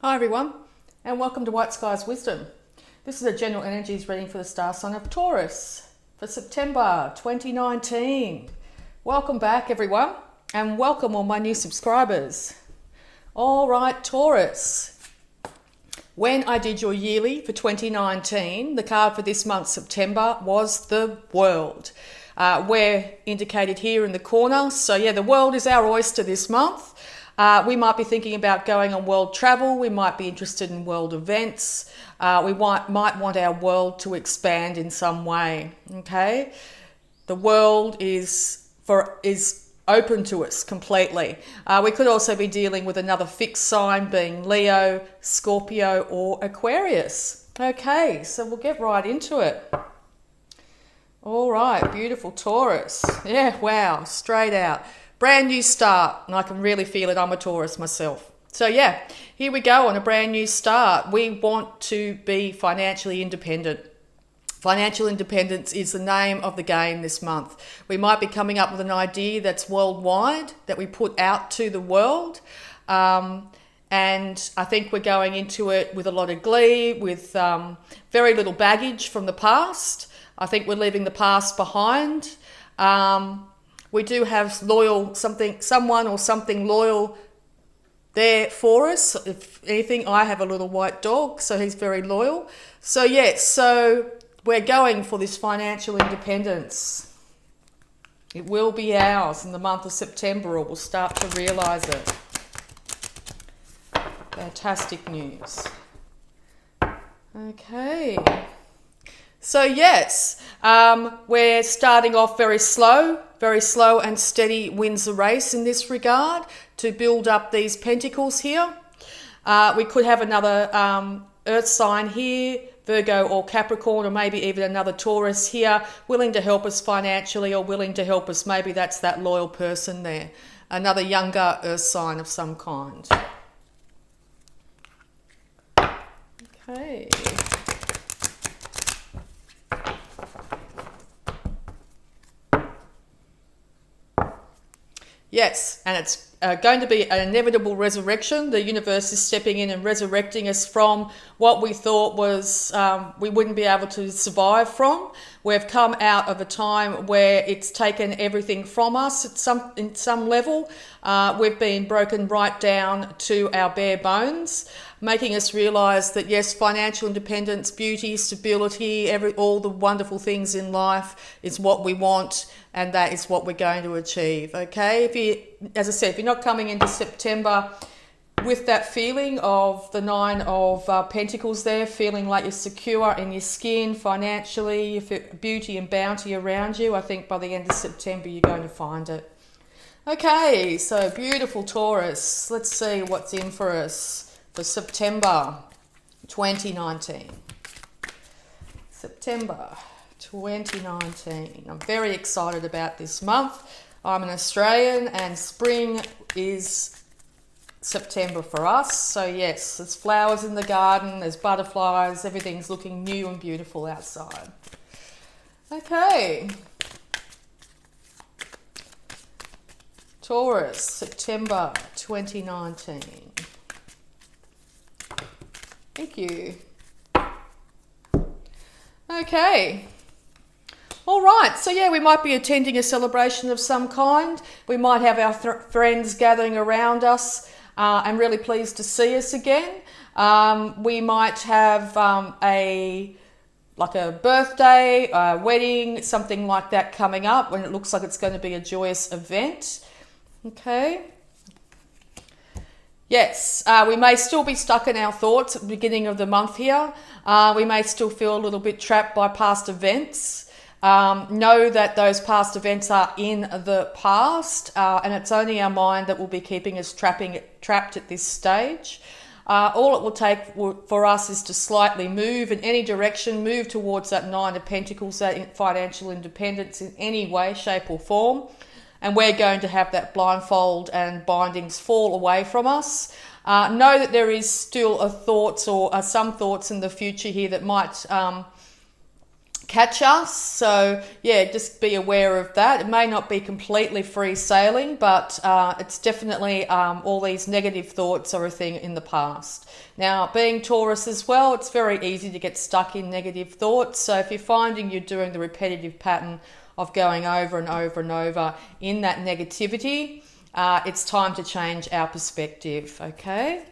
Hi everyone, and welcome to White Skies Wisdom. This is a general energies reading for the star sign of Taurus for September 2019. Welcome back everyone, and welcome all my new subscribers. All right, Taurus. When I did your yearly for 2019, the card for this month, September, was the World. We're indicated here in the corner. So yeah, the world is our oyster this month. We might be thinking about going on world travel. We might be interested in world events. We might want our world to expand in some way. Okay, the world is open to us completely. We could also be dealing with another fixed sign, being Leo, Scorpio, or Aquarius. Okay, so we'll get right into it. All right, beautiful Taurus. Yeah, wow, straight out. Brand new start, and I can really feel it. I'm a Taurus myself. So yeah, here we go on a brand new start. We want to be financially independent. Financial independence is the name of the game this month. We might be coming up with an idea that's worldwide, that we put out to the world. And I think we're going into it with a lot of glee, with very little baggage from the past. I think we're leaving the past behind. We do have someone or something loyal there for us. If anything, I have a little white dog, so he's very loyal. So yes, so we're going for this financial independence. It will be ours in the month of September, or we'll start to realise it. Fantastic news. Okay. So yes, we're starting off very slow and steady wins the race in this regard to build up these pentacles here. We could have another earth sign here, Virgo or Capricorn, or maybe even another Taurus here, willing to help us financially, or willing to help us. Maybe that's that loyal person there, another younger earth sign of some kind. Okay. Yes, and it's going to be an inevitable resurrection. The universe is stepping in and resurrecting us from what we thought was we wouldn't be able to survive from. We've come out of a time where it's taken everything from us in some level. We've been broken right down to our bare bones, making us realise that yes, financial independence, beauty, stability, all the wonderful things in life is what we want, and that is what we're going to achieve. Okay, as I said, if you're not coming into September with that feeling of the Nine of Pentacles there, feeling like you're secure in your skin financially, beauty and bounty around you, I think by the end of September you're going to find it. Okay, so beautiful Taurus. Let's see what's in for us for September 2019. September 2019. I'm very excited about this month. I'm an Australian and spring is September for us. So yes, there's flowers in the garden, there's butterflies, everything's looking new and beautiful outside. Okay. Taurus, September 2019. Thank you. Okay. All right, so yeah, we might be attending a celebration of some kind. We might have our friends gathering around us and really pleased to see us again. We might have a birthday, a wedding, something like that coming up when it looks like it's going to be a joyous event. Okay. Yes, we may still be stuck in our thoughts at the beginning of the month here. We may still feel a little bit trapped by past events. Know that those past events are in the past, and it's only our mind that will be keeping us trapped at this stage. All it will take for us is to slightly move in any direction, move towards that Nine of Pentacles, that financial independence in any way, shape or form. And we're going to have that blindfold and bindings fall away from us. Know that there is still some thoughts in the future here that might catch us. So yeah, just be aware of that. It may not be completely free sailing, but it's definitely all these negative thoughts are a thing in the past. Now, being Taurus as well, it's very easy to get stuck in negative thoughts. So if you're finding you're doing the repetitive pattern of going over and over and over in that negativity, it's time to change our perspective, okay?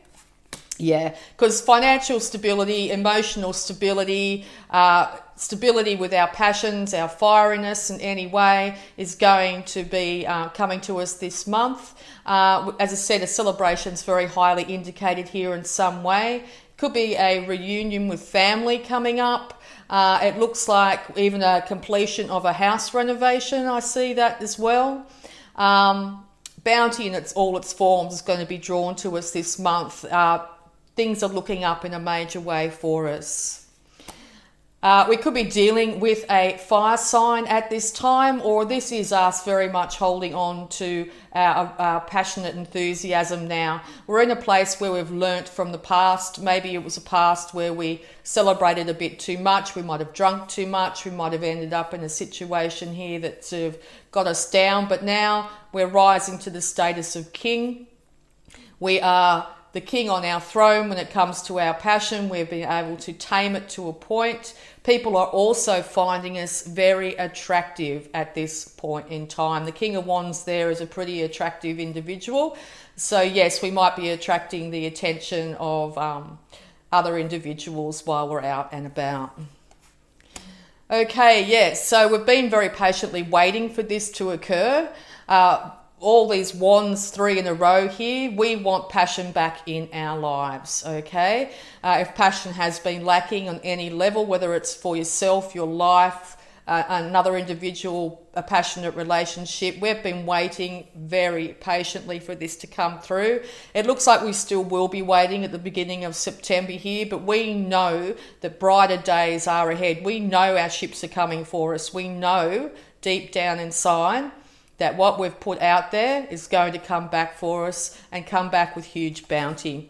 Yeah, because financial stability, emotional stability, stability with our passions, our fieriness in any way is going to be coming to us this month. As I said, a celebration is very highly indicated here in some way. Could be a reunion with family coming up. It looks like even a completion of a house renovation. I see that as well. Bounty in all its forms is going to be drawn to us this month. Things are looking up in a major way for us. We could be dealing with a fire sign at this time, or this is us very much holding on to our passionate enthusiasm now. We're in a place where we've learnt from the past. Maybe it was a past where we celebrated a bit too much. We might have drunk too much. We might have ended up in a situation here that sort of got us down. But now we're rising to the status of king. We are the king on our throne when it comes to our passion. We've been able to tame it to a point. People are also finding us very attractive at this point in time. The King of Wands there is a pretty attractive individual. So yes, we might be attracting the attention of other individuals while we're out and about. Okay, yes, so we've been very patiently waiting for this to occur. All these wands, 3 in a row here, we want passion back in our lives, okay? If passion has been lacking on any level, whether it's for yourself, your life, another individual, a passionate relationship, we've been waiting very patiently for this to come through. It looks like we still will be waiting at the beginning of September here, but we know that brighter days are ahead. We know our ships are coming for us. We know deep down inside that what we've put out there is going to come back for us and come back with huge bounty.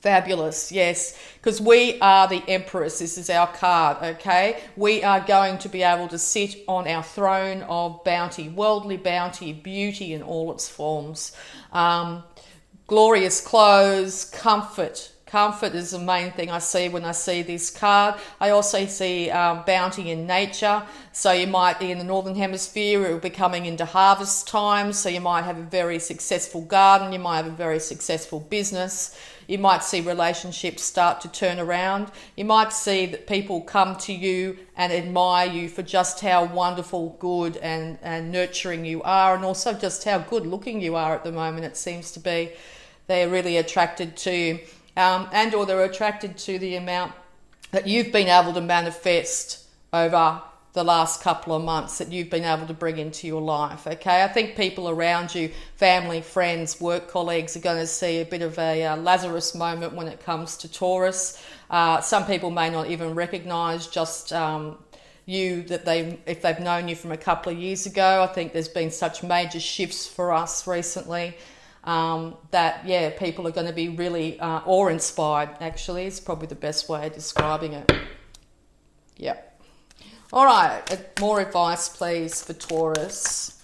Fabulous, yes, because we are the Empress. This is our card, okay? We are going to be able to sit on our throne of bounty, worldly bounty, beauty in all its forms. Glorious clothes, comfort. Comfort is the main thing I see when I see this card. I also see bounty in nature. So you might be in the Northern Hemisphere, it will be coming into harvest time. So you might have a very successful garden. You might have a very successful business. You might see relationships start to turn around. You might see that people come to you and admire you for just how wonderful, good and nurturing you are, and also just how good looking you are at the moment. It seems to be they're really attracted to you. And or they're attracted to the amount that you've been able to manifest over the last couple of months, that you've been able to bring into your life, okay? I think people around you, family, friends, work colleagues, are going to see a bit of a Lazarus moment when it comes to Taurus. Some people may not even recognise just you, if they've known you from a couple of years ago. I think there's been such major shifts for us recently. That, yeah, people are going to be really awe-inspired, actually, is probably the best way of describing it. Yep. All right, more advice, please, for Taurus.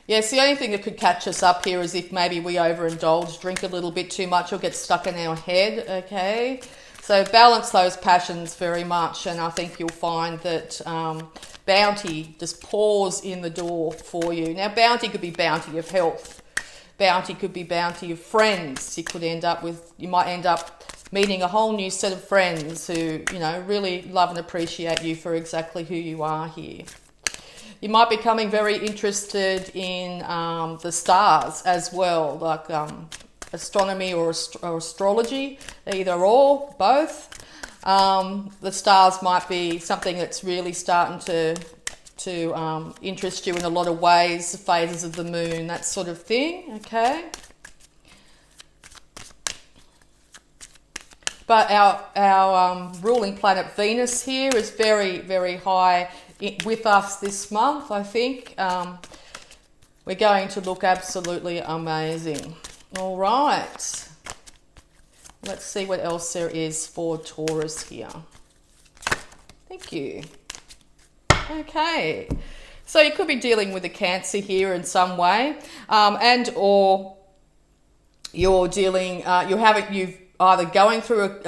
Yes, the only thing that could catch us up here is if maybe we overindulge, drink a little bit too much, or get stuck in our head, okay? So balance those passions very much, and I think you'll find that bounty just pours in the door for you. Now, bounty could be bounty of health. Bounty could be bounty of friends. You might end up meeting a whole new set of friends who, really love and appreciate you for exactly who you are here. You might be becoming very interested in the stars as well, like astronomy or astrology, either or, both. The stars might be something that's really starting to interest you in a lot of ways, the phases of the moon, that sort of thing, okay? But our ruling planet Venus here is very, very high with us this month, I think. We're going to look absolutely amazing. All right. Let's see what else there is for Taurus here. Thank you. Okay. So you could be dealing with a Cancer here in some way, and or you're dealing, you've either going through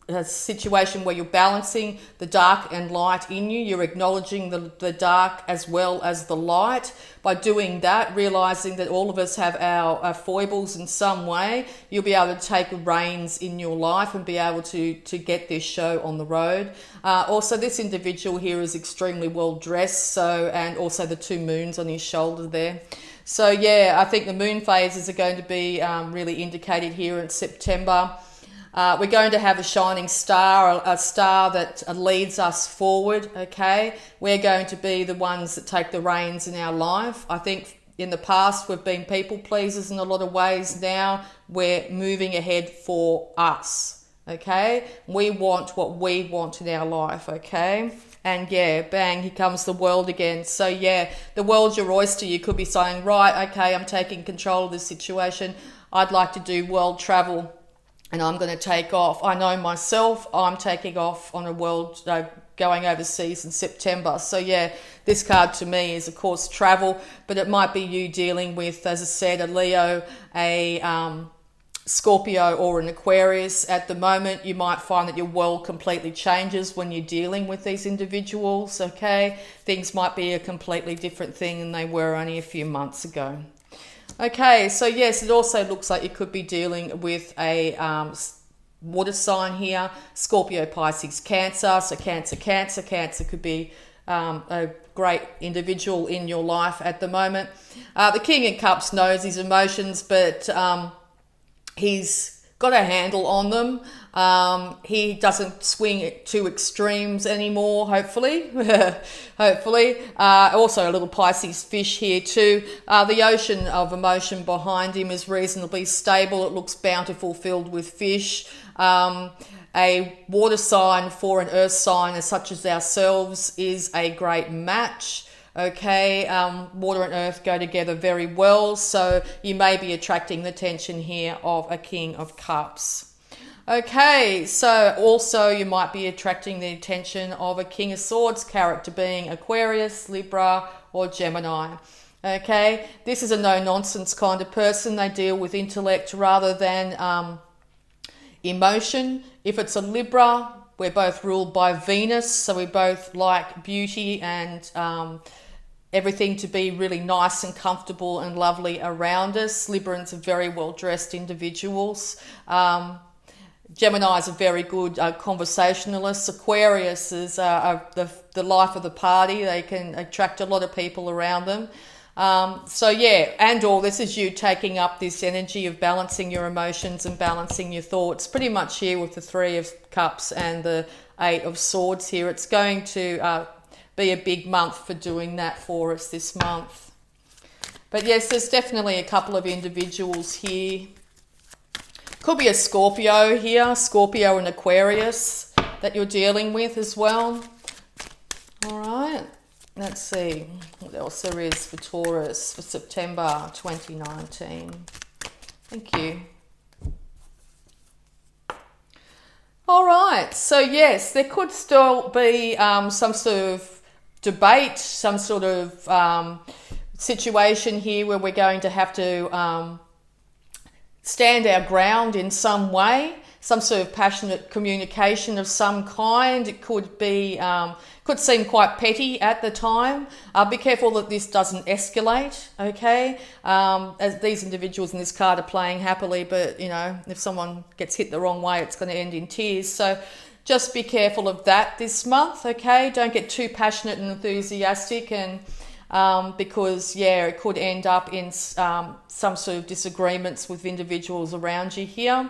a situation where you're balancing the dark and light in you. You're acknowledging the dark as well as the light. By doing that, realizing that all of us have our foibles in some way, you'll be able to take reins in your life and be able to get this show on the road. Also, this individual here is extremely well dressed, and also the 2 moons on his shoulder there. So yeah, I think the moon phases are going to be really indicated here in September. We're going to have a shining star, a star that leads us forward, okay? We're going to be the ones that take the reins in our life. I think in the past we've been people pleasers in a lot of ways. Now we're moving ahead for us, okay? We want what we want in our life, okay? And yeah, bang, here comes the world again. So yeah, the world's your oyster. You could be saying, right, okay, I'm taking control of this situation. I'd like to do world travel and I'm going to take off. I know myself, I'm taking off on a world, going overseas in September. So yeah, this card to me is of course travel, but it might be you dealing with, as I said, a Leo, a Scorpio or an Aquarius. At the moment, you might find that your world completely changes when you're dealing with these individuals, okay? Things might be a completely different thing than they were only a few months ago. Okay, so yes, it also looks like you could be dealing with a water sign here, Scorpio, Pisces, Cancer. So Cancer could be a great individual in your life at the moment. The King of Cups knows his emotions, but he's got a handle on them. He doesn't swing it to extremes anymore, hopefully. Hopefully. Also a little Pisces fish here too. The ocean of emotion behind him is reasonably stable. It looks bountiful, filled with fish. A water sign for an earth sign such as ourselves is a great match. Okay, water and earth go together very well, so you may be attracting the attention here of a King of Cups. Okay, so also you might be attracting the attention of a King of Swords character, being Aquarius, Libra, or Gemini. Okay, this is a no-nonsense kind of person. They deal with intellect rather than emotion. If it's a Libra, we're both ruled by Venus, so we both like beauty and everything to be really nice and comfortable and lovely around us. Librans are very well-dressed individuals. Geminis are very good conversationalists. Aquarius is the life of the party. They can attract a lot of people around them. So yeah, and all this is you taking up this energy of balancing your emotions and balancing your thoughts. Pretty much here with the 3 of Cups and the 8 of Swords here. It's going to be a big month for doing that for us this month. But yes, there's definitely a couple of individuals here. Could be a Scorpio here, Scorpio and Aquarius that you're dealing with as well. All right, let's see what else there is for Taurus for September 2019. Thank you. All right, so yes, there could still be some sort of debate, some sort of situation here where we're going to have to stand our ground in some way, some sort of passionate communication of some kind. It could be, could seem quite petty at the time. Be careful that this doesn't escalate, okay? As these individuals in this card are playing happily, but you know, if someone gets hit the wrong way, it's going to end in tears. So just be careful of that this month, okay? Don't get too passionate and enthusiastic, and because yeah, it could end up in some sort of disagreements with individuals around you here.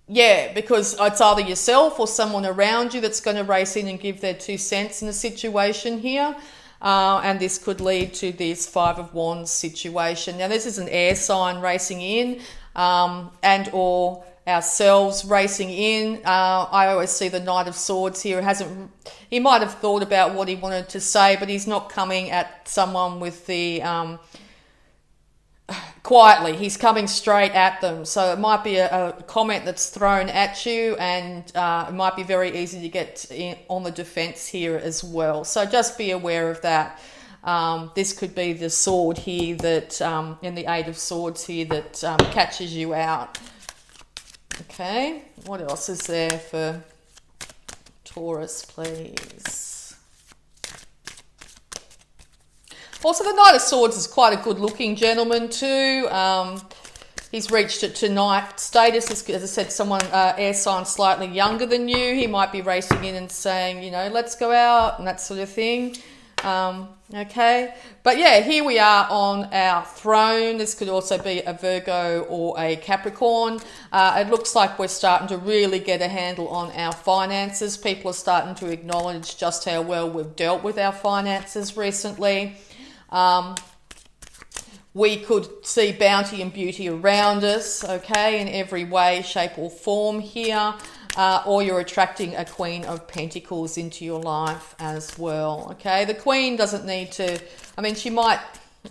Yeah, because it's either yourself or someone around you that's going to race in and give their 2 cents in a situation here. And this could lead to this 5 of Wands situation. Now, this is an air sign racing in, and or ourselves racing in. I always see the Knight of Swords here. He might have thought about what he wanted to say, but he's not coming at someone with the quietly. He's coming straight at them. So it might be a comment that's thrown at you, and it might be very easy to get on the defense here as well. So just be aware of that. This could be the sword here that, in the Eight of Swords here, that catches you out. Okay, what else is there for Taurus, please? Also, the Knight of Swords is quite a good-looking gentleman too. He's reached it tonight status. As I said, someone air sign slightly younger than you. He might be racing in and saying, you know, let's go out and that sort of thing. Okay, but yeah, here we are on our throne. This could also be a Virgo or a Capricorn. It looks like we're starting to really get a handle on our finances. People are starting to acknowledge just how well we've dealt with our finances recently. We could see bounty and beauty around us, okay, in every way, shape or form here. Or you're attracting a Queen of Pentacles into your life as well, okay? The Queen doesn't need to, I mean, she might,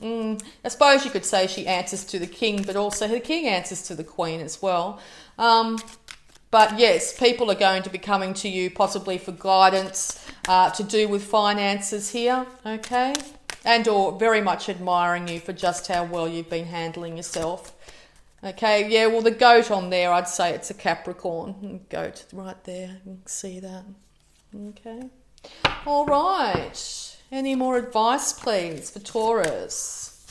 I suppose you could say she answers to the King, but also the King answers to the Queen as well. But yes, people are going to be coming to you possibly for guidance to do with finances here, okay? And or very much admiring you for just how well you've been handling yourself. Okay, yeah, well, the goat on there, I'd say it's a Capricorn. Goat right there, you can see that. Okay. All right. Any more advice, please, for Taurus?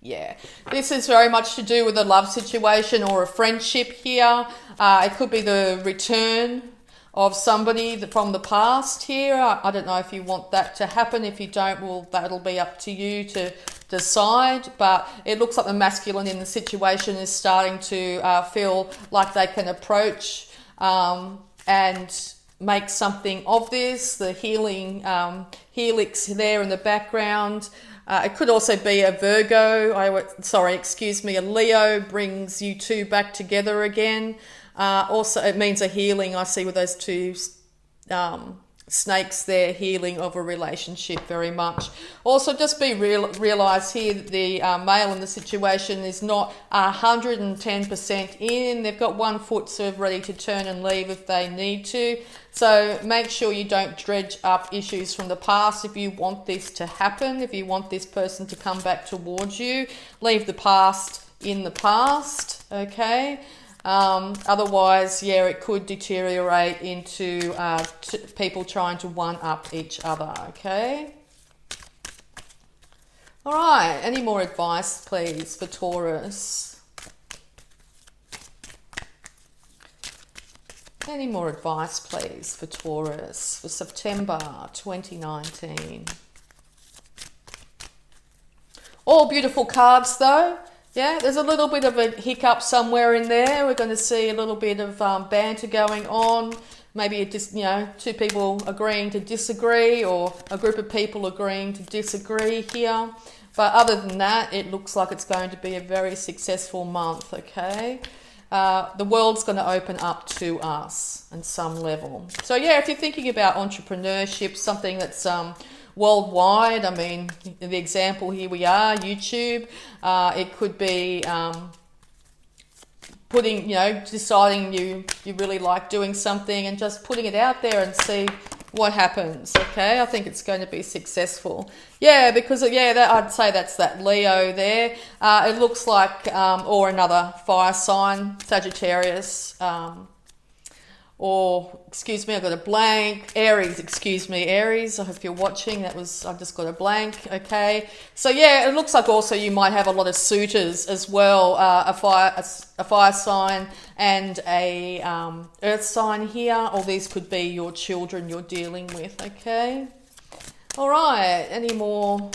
Yeah, this is very much to do with a love situation or a friendship here. It could be the return of somebody from the past here. I don't know if you want that to happen. If you don't, well, that'll be up to you to decide. But it looks like the masculine in the situation is starting to feel like they can approach and make something of this. The healing helix there in the background. It could also be a Virgo, a Leo brings you two back together again. Also, it means a healing, I see with those two snakes there, healing of a relationship very much. Also, just realise here that the male in the situation is not 110% in. They've got 1 foot sort of ready to turn and leave if they need to. So make sure you don't dredge up issues from the past if you want this to happen, if you want this person to come back towards you. Leave the past in the past, okay? Otherwise, yeah, it could deteriorate into people trying to one-up each other, okay? All right, any more advice, please, for Taurus? Any more advice, please, for Taurus for September 2019? All beautiful cards, though. Yeah, there's a little bit of a hiccup somewhere in there. We're going to see a little bit of banter going on. Maybe just, two people agreeing to disagree, or a group of people agreeing to disagree here. But other than that, it looks like it's going to be a very successful month, okay? The world's going to open up to us on some level. So yeah, if you're thinking about entrepreneurship, something that's worldwide, I mean, the example here we are, YouTube. It could be putting, deciding you really like doing something and just putting it out there and see what happens, okay? I think it's going to be successful. Yeah, because, I'd say that's that Leo there. It looks like, or another fire sign, Sagittarius, I've got a blank. Aries. I hope you're watching. I've just got a blank. Okay. So yeah, it looks like also you might have a lot of suitors as well. A fire sign and a earth sign here. Or these could be your children you're dealing with. Okay. All right. Any more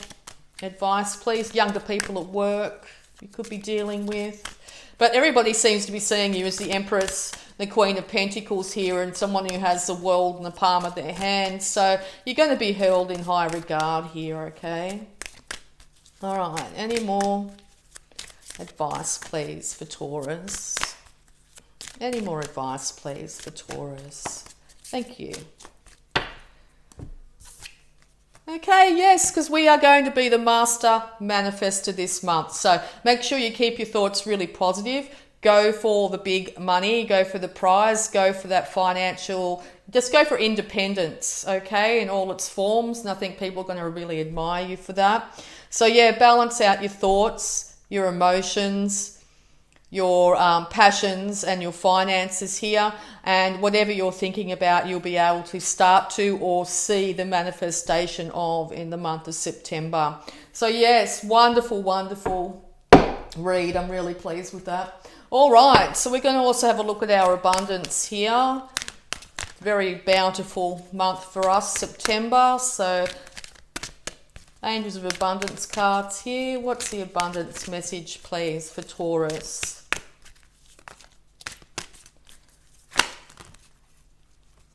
advice, please? Younger people at work you could be dealing with. But everybody seems to be seeing you as the Empress, the Queen of Pentacles here, and someone who has the world in the palm of their hand. So you're going to be held in high regard here, okay? All right, any more advice, please, for Taurus? Any more advice, please, for Taurus? Thank you. Okay, yes, because we are going to be the master manifester this month. So make sure you keep your thoughts really positive. Go for the big money, go for the prize, go for that financial, just go for independence, okay, in all its forms. And I think people are going to really admire you for that. So yeah, balance out your thoughts, your emotions, your passions and your finances here, and whatever you're thinking about, you'll be able to start to or see the manifestation of in the month of September. So yes, wonderful, wonderful read. I'm really pleased with that. All right, so we're going to also have a look at our abundance here. Very bountiful month for us, September. So Angels of Abundance cards here. What's the abundance message, please, for Taurus?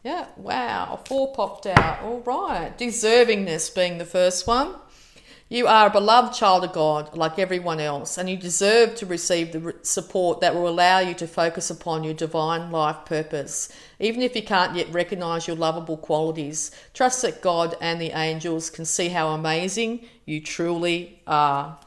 Yeah, wow, 4 popped out. All right, deservingness being the first one. You are a beloved child of God like everyone else, and you deserve to receive the support that will allow you to focus upon your divine life purpose. Even if you can't yet recognize your lovable qualities, trust that God and the angels can see how amazing you truly are.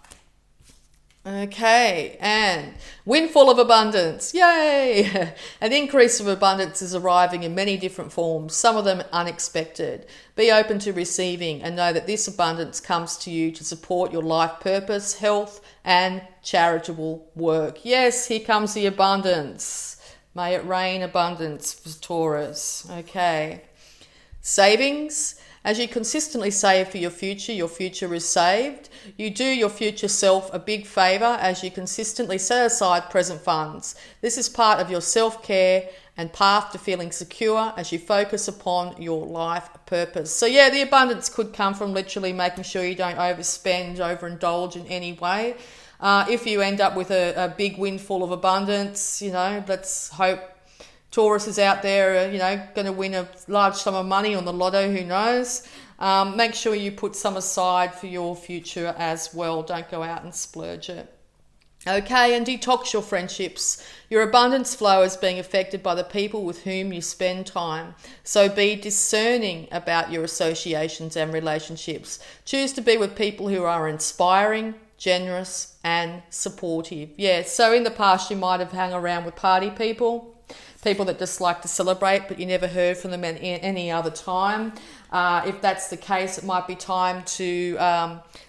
Okay, and windfall of abundance, yay! An increase of abundance is arriving in many different forms, some of them unexpected. Be open to receiving and know that this abundance comes to you to support your life purpose, health, and charitable work. Yes, here comes the abundance. May it rain abundance for Taurus. Okay. Savings. As you consistently save for your future is saved. You do your future self a big favour as you consistently set aside present funds. This is part of your self-care and path to feeling secure as you focus upon your life purpose. So yeah, the abundance could come from literally making sure you don't overspend, overindulge in any way. If you end up with a big windfall of abundance, let's hope Taurus is out there, going to win a large sum of money on the lotto, who knows. Make sure you put some aside for your future as well. Don't go out and splurge it. Okay, and detox your friendships. Your abundance flow is being affected by the people with whom you spend time. So be discerning about your associations and relationships. Choose to be with people who are inspiring, generous, and supportive. Yeah, so in the past you might have hung around with party people that just like to celebrate, but you never heard from them any other time. If that's the case, it might be time to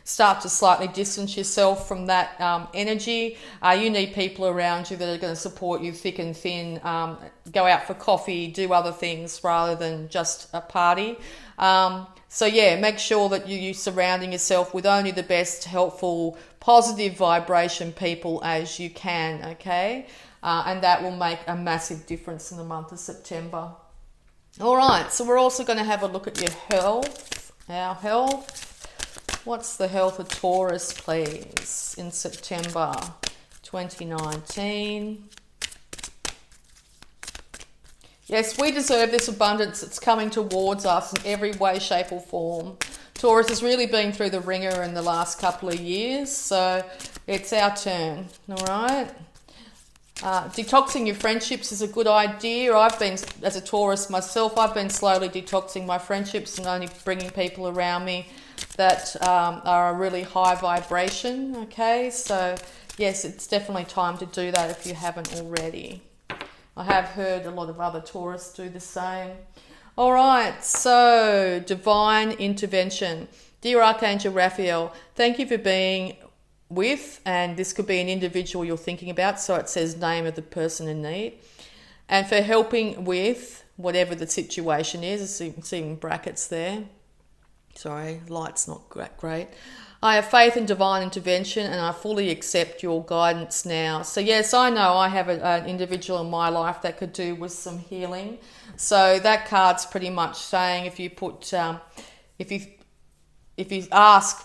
start to slightly distance yourself from that energy. You need people around you that are going to support you thick and thin. Go out for coffee, do other things rather than just a party. So yeah, make sure that you're surrounding yourself with only the best, helpful, positive vibration people as you can, okay? And that will make a massive difference in the month of September. All right, so we're also going to have a look at your health. Our health. What's the health of Taurus, please, in September 2019? Yes, we deserve this abundance that's coming towards us in every way, shape or form. Taurus has really been through the ringer in the last couple of years, so it's our turn, all right? Detoxing your friendships is a good idea. I've been, as a Taurus myself, I've been slowly detoxing my friendships and only bringing people around me that are a really high vibration, okay? So, yes, it's definitely time to do that if you haven't already. I have heard a lot of other Taurus do the same. All right, so divine intervention. Dear Archangel Raphael, thank you for being with, and this could be an individual you're thinking about, so it says name of the person in need, and for helping with whatever the situation is. You can see in brackets there. Sorry, light's not great. I have faith in divine intervention and I fully accept your guidance now. So yes, I know I have an individual in my life that could do with some healing. So that card's pretty much saying if you put, if you ask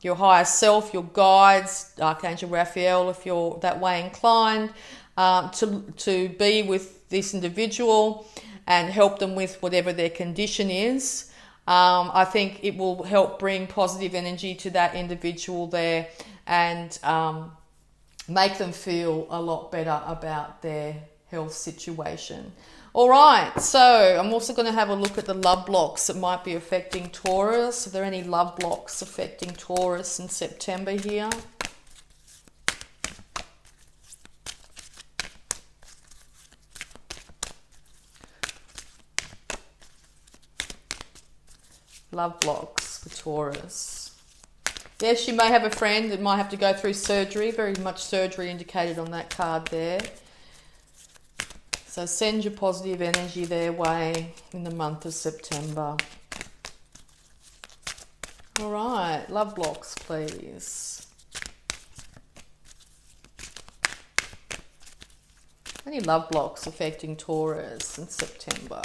your higher self, your guides, Archangel Raphael, if you're that way inclined, to be with this individual and help them with whatever their condition is. I think it will help bring positive energy to that individual there and make them feel a lot better about their health situation. All right, so I'm also going to have a look at the love blocks that might be affecting Taurus. Are there any love blocks affecting Taurus in September here? Love blocks for Taurus. Yes, you may have a friend that might have to go through surgery. Very much surgery indicated on that card there. So send your positive energy their way in the month of September. All right, love blocks, please. Any love blocks affecting Taurus in September?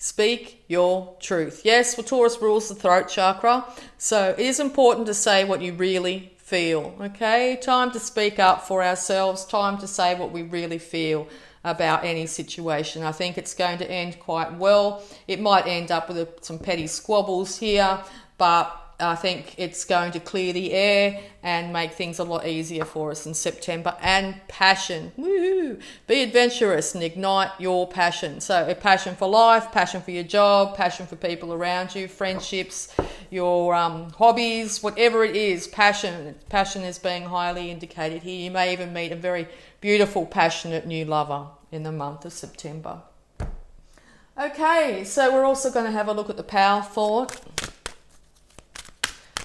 Speak your truth. Yes, well, Taurus rules the throat chakra, so it is important to say what you really feel, okay? Time to speak up for ourselves, time to say what we really feel about any situation. I think it's going to end quite well. It might end up with some petty squabbles here, but I think it's going to clear the air and make things a lot easier for us in September. And passion. Woohoo! Be adventurous and ignite your passion. So a passion for life, passion for your job, passion for people around you, friendships, your hobbies, whatever it is, passion. Passion is being highly indicated here. You may even meet a very beautiful, passionate new lover in the month of September. Okay, so we're also going to have a look at the power thought.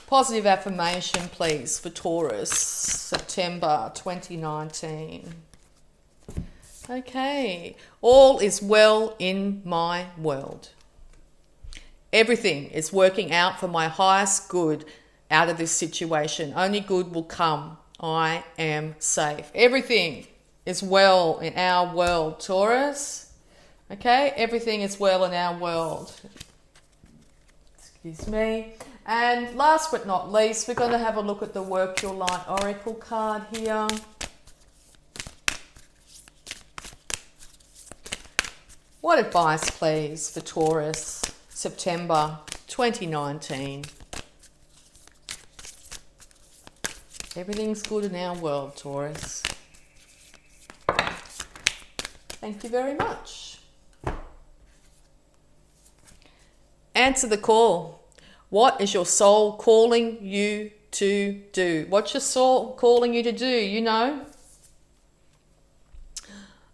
Positive affirmation, please, for Taurus, September 2019. Okay. All is well in my world. Everything is working out for my highest good out of this situation. Only good will come. I am safe. Everything is well in our world, Taurus. Okay? Everything is well in our world. Excuse me. And last but not least, we're going to have a look at the Work Your Light Oracle card here. What advice, please, for Taurus, September 2019? Everything's good in our world, Taurus. Thank you very much. Answer the call. What is your soul calling you to do? What's your soul calling you to do? You know?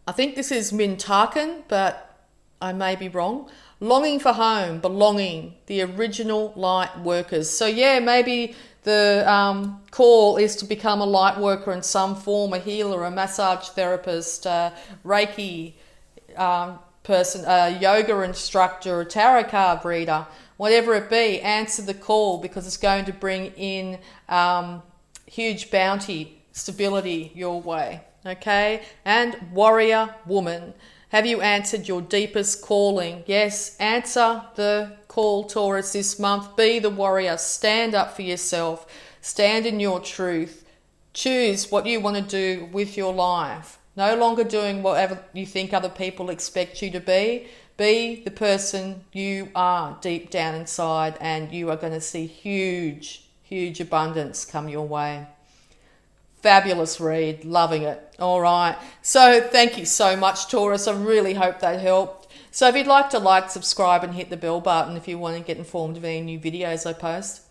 I think this is Mintakan, but I may be wrong. Longing for home, belonging, the original light workers. So yeah, maybe the call is to become a light worker in some form, a healer, a massage therapist, a Reiki person, a yoga instructor, a tarot card reader. Whatever it be, answer the call, because it's going to bring in huge bounty, stability your way, okay? And warrior woman, have you answered your deepest calling? Yes, answer the call, Taurus, this month. Be the warrior. Stand up for yourself. Stand in your truth. Choose what you want to do with your life. No longer doing whatever you think other people expect you to be. Be the person you are deep down inside, and you are going to see huge, huge abundance come your way. Fabulous read. Loving it. All right. So thank you so much, Taurus. I really hope that helped. So if you'd like to like, subscribe and hit the bell button if you want to get informed of any new videos I post.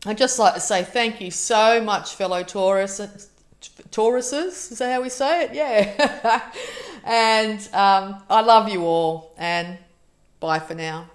I'd just like to say thank you so much, fellow Tauruses. Is that how we say it? Yeah. And I love you all, and bye for now.